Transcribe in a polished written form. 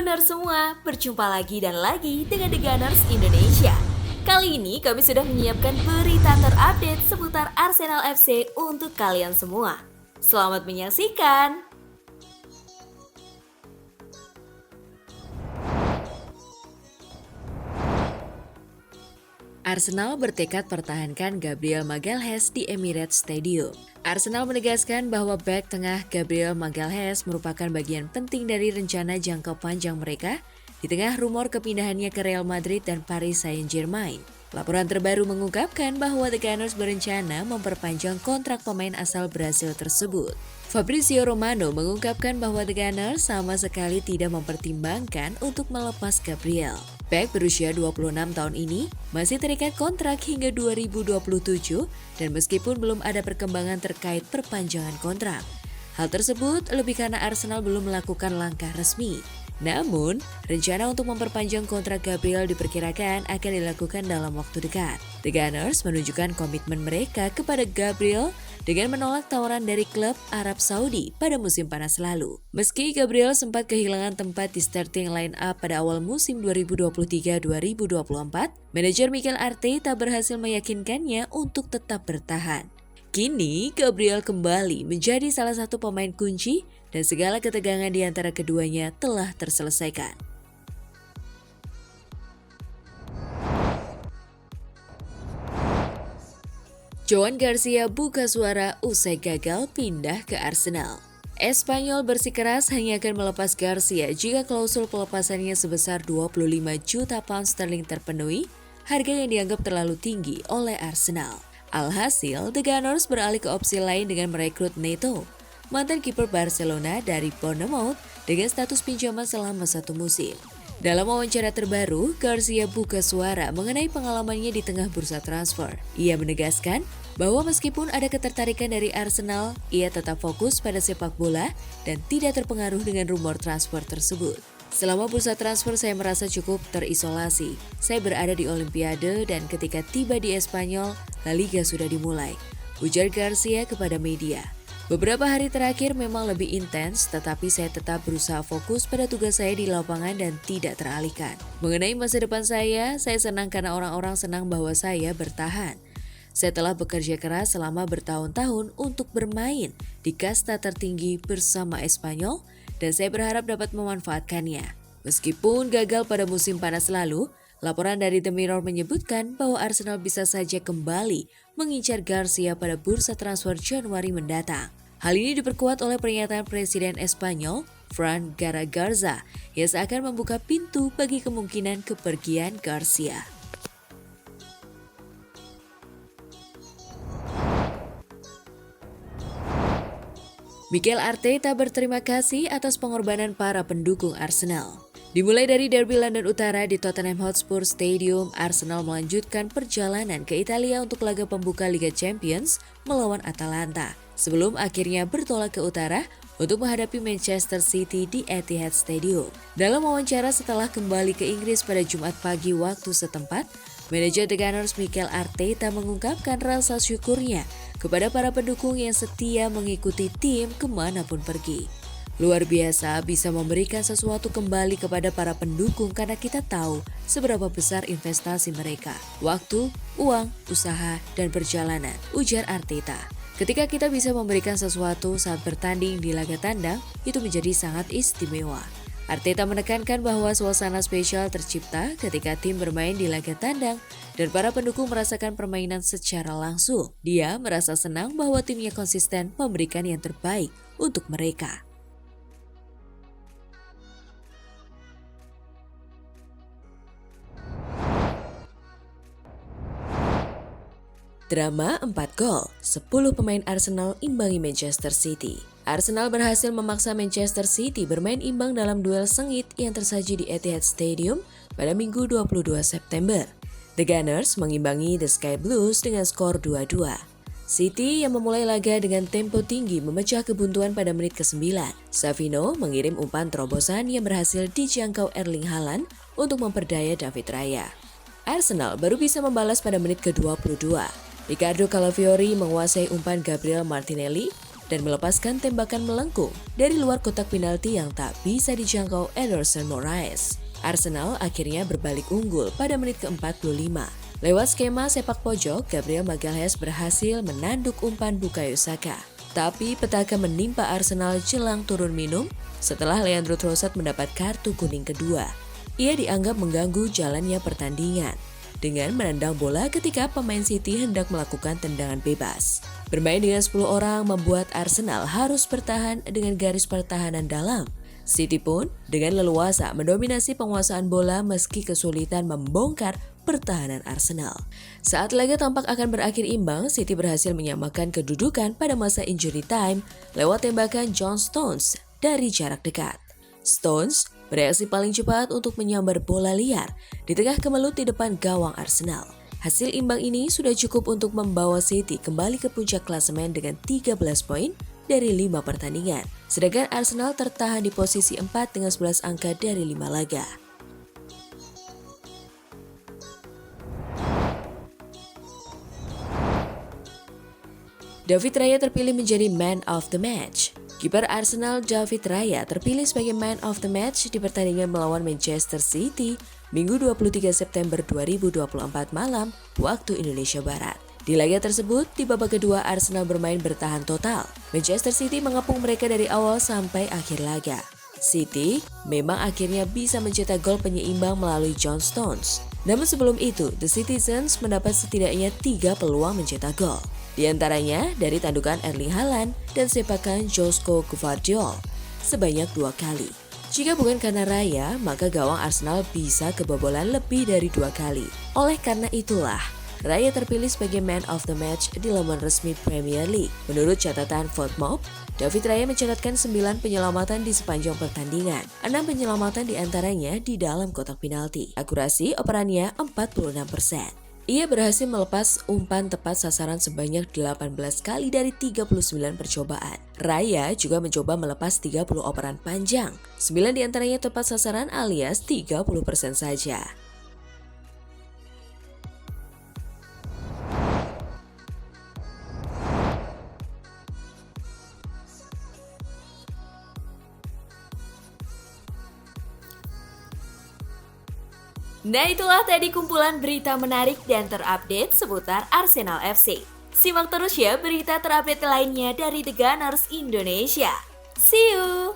Gunners semua, berjumpa lagi dan lagi dengan The Gunners Indonesia. Kali ini kami sudah menyiapkan berita terupdate seputar Arsenal FC untuk kalian semua. Selamat menyaksikan! Arsenal bertekad pertahankan Gabriel Magalhaes di Emirates Stadium. Arsenal menegaskan bahwa bek tengah Gabriel Magalhaes merupakan bagian penting dari rencana jangka panjang mereka di tengah rumor kepindahannya ke Real Madrid dan Paris Saint-Germain. Laporan terbaru mengungkapkan bahwa The Gunners berencana memperpanjang kontrak pemain asal Brasil tersebut. Fabrizio Romano mengungkapkan bahwa The Gunners sama sekali tidak mempertimbangkan untuk melepas Gabriel. Bek berusia 26 tahun ini masih terikat kontrak hingga 2027 dan meskipun belum ada perkembangan terkait perpanjangan kontrak. Hal tersebut lebih karena Arsenal belum melakukan langkah resmi. Namun, rencana untuk memperpanjang kontrak Gabriel diperkirakan akan dilakukan dalam waktu dekat. The Gunners menunjukkan komitmen mereka kepada Gabriel dengan menolak tawaran dari klub Arab Saudi pada musim panas lalu. Meski Gabriel sempat kehilangan tempat di starting line-up pada awal musim 2023-2024, manajer Mikel Arteta berhasil meyakinkannya untuk tetap bertahan. Kini, Gabriel kembali menjadi salah satu pemain kunci dan segala ketegangan di antara keduanya telah terselesaikan. Joan Garcia buka suara usai gagal pindah ke Arsenal. Espanyol bersikeras hanya akan melepas Garcia jika klausul pelepasannya sebesar 25 juta pound sterling terpenuhi, harga yang dianggap terlalu tinggi oleh Arsenal. Alhasil, The Gunners beralih ke opsi lain dengan merekrut Neto, mantan kiper Barcelona dari Bournemouth dengan status pinjaman selama 1 musim. Dalam wawancara terbaru, Garcia buka suara mengenai pengalamannya di tengah bursa transfer. Ia menegaskan bahwa meskipun ada ketertarikan dari Arsenal, ia tetap fokus pada sepak bola dan tidak terpengaruh dengan rumor transfer tersebut. Selama bursa transfer saya merasa cukup terisolasi. Saya berada di Olimpiade dan ketika tiba di Espanyol, La Liga sudah dimulai, ujar Garcia kepada media. Beberapa hari terakhir memang lebih intens, tetapi saya tetap berusaha fokus pada tugas saya di lapangan dan tidak teralihkan. Mengenai masa depan saya senang karena orang-orang senang bahwa saya bertahan. Saya telah bekerja keras selama bertahun-tahun untuk bermain di kasta tertinggi bersama Espanyol dan saya berharap dapat memanfaatkannya. Meskipun gagal pada musim panas lalu, laporan dari The Mirror menyebutkan bahwa Arsenal bisa saja kembali mengincar Garcia pada bursa transfer Januari mendatang. Hal ini diperkuat oleh pernyataan Presiden Espanyol, Fran Garza, yang seakan membuka pintu bagi kemungkinan kepergian Garcia. Mikel Arteta berterima kasih atas pengorbanan para pendukung Arsenal. Dimulai dari derby London Utara di Tottenham Hotspur Stadium, Arsenal melanjutkan perjalanan ke Italia untuk laga pembuka Liga Champions melawan Atalanta, sebelum akhirnya bertolak ke utara untuk menghadapi Manchester City di Etihad Stadium. Dalam wawancara setelah kembali ke Inggris pada Jumat pagi waktu setempat, manajer The Gunners Mikel Arteta mengungkapkan rasa syukurnya kepada para pendukung yang setia mengikuti tim kemanapun pergi. Luar biasa bisa memberikan sesuatu kembali kepada para pendukung karena kita tahu seberapa besar investasi mereka, waktu, uang, usaha, dan perjalanan, ujar Arteta. Ketika kita bisa memberikan sesuatu saat bertanding di laga tandang, itu menjadi sangat istimewa. Arteta menekankan bahwa suasana spesial tercipta ketika tim bermain di laga tandang dan para pendukung merasakan permainan secara langsung. Dia merasa senang bahwa timnya konsisten memberikan yang terbaik untuk mereka. Drama 4 gol, 10 pemain Arsenal imbangi Manchester City. Arsenal berhasil memaksa Manchester City bermain imbang dalam duel sengit yang tersaji di Etihad Stadium pada Minggu 22 September. The Gunners mengimbangi The Sky Blues dengan skor 2-2. City yang memulai laga dengan tempo tinggi memecah kebuntuan pada menit ke-9. Savino mengirim umpan terobosan yang berhasil dijangkau Erling Haaland untuk memperdaya David Raya. Arsenal baru bisa membalas pada menit ke-22. Riccardo Calafiori menguasai umpan Gabriel Martinelli dan melepaskan tembakan melengkung dari luar kotak penalti yang tak bisa dijangkau Ederson Moraes. Arsenal akhirnya berbalik unggul pada menit ke-45. Lewat skema sepak pojok, Gabriel Magalhaes berhasil menanduk umpan Bukayo Saka. Tapi petaka menimpa Arsenal jelang turun minum setelah Leandro Trossard mendapat kartu kuning kedua. Ia dianggap mengganggu jalannya pertandingan dengan menendang bola ketika pemain City hendak melakukan tendangan bebas. Bermain dengan 10 orang membuat Arsenal harus bertahan dengan garis pertahanan dalam. City pun dengan leluasa mendominasi penguasaan bola meski kesulitan membongkar pertahanan Arsenal. Saat laga tampak akan berakhir imbang, City berhasil menyamakan kedudukan pada masa injury time lewat tembakan John Stones dari jarak dekat. Stones bereaksi paling cepat untuk menyambar bola liar di tengah kemelut di depan gawang Arsenal. Hasil imbang ini sudah cukup untuk membawa City kembali ke puncak klasemen dengan 13 poin dari 5 pertandingan. Sedangkan Arsenal tertahan di posisi 4 dengan 11 angka dari 5 laga. David Raya terpilih menjadi Man of the Match. Kiper Arsenal David Raya terpilih sebagai Man of the Match di pertandingan melawan Manchester City Minggu 23 September 2024 malam waktu Indonesia Barat. Di laga tersebut, di babak kedua Arsenal bermain bertahan total. Manchester City mengepung mereka dari awal sampai akhir laga. City memang akhirnya bisa mencetak gol penyeimbang melalui John Stones. Namun sebelum itu, The Citizens mendapat setidaknya 3 peluang mencetak gol. Di antaranya dari tandukan Erling Haaland dan sepakan Josko Gvardiol sebanyak 2 kali. Jika bukan karena Raya, maka gawang Arsenal bisa kebobolan lebih dari 2 kali. Oleh karena itulah, Raya terpilih sebagai Man of the Match di laman resmi Premier League. Menurut catatan FotMob, David Raya mencatatkan 9 penyelamatan di sepanjang pertandingan. 6 penyelamatan diantaranya di dalam kotak penalti. Akurasi operannya 46%. Ia berhasil melepas umpan tepat sasaran sebanyak 18 kali dari 39 percobaan. Raya juga mencoba melepas 30 operan panjang. 9 diantaranya tepat sasaran alias 30% saja. Nah, itulah tadi kumpulan berita menarik dan terupdate seputar Arsenal FC. Simak terus ya berita terupdate lainnya dari The Gunners Indonesia. See you!